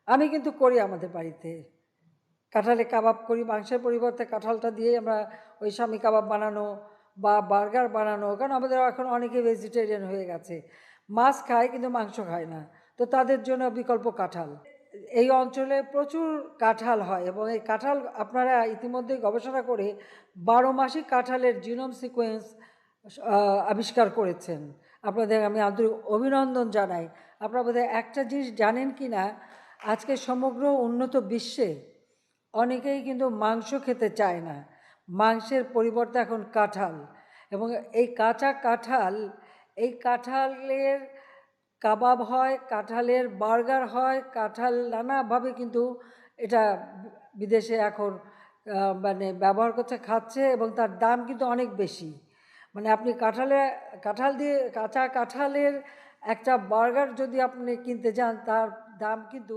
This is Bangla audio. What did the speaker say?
আমি কিন্তু করি আমাদের বাড়িতে কাঁঠালে কাবাব করি, মাংসের পরিবর্তে কাঁঠালটা দিয়েই আমরা ওই স্বামী কাবাব বানানো বা বার্গার বানানো, কারণ আমাদের এখন অনেকে ভেজিটেরিয়ান হয়ে গেছে, মাছ খায় কিন্তু মাংস খায় না, তো তাদের জন্য বিকল্প কাঁঠাল। এই অঞ্চলে প্রচুর কাঁঠাল হয় এবং এই কাঁঠাল আপনারা ইতিমধ্যে গবেষণা করে 12 মাসই কাঁঠালের জিনোম সিকোয়েন্স আবিষ্কার করেছেন। আপনাদের আমি আন্তরিক অভিনন্দন জানাই। আপনারা বোধহয় একটা জিনিস জানেন কি না, আজকে সমগ্র উন্নত বিশ্বে অনেকেই কিন্তু মাংস খেতে চায় না, মাংসের পরিবর্তে এখন কাঁঠাল, এবং এই কাঁচা কাঁঠাল, এই কাঁঠালের কাবাব হয়, কাঁঠালের বার্গার হয়, কাঁঠাল নানাভাবে কিন্তু এটা বিদেশে এখন মানে ব্যবহার করছে, খাচ্ছে, এবং তার দাম কিন্তু অনেক বেশি। মানে আপনি কাঁঠাল দিয়ে কাঁচা কাঁঠালের একটা বার্গার যদি আপনি কিনতে যান, তার দাম কিন্তু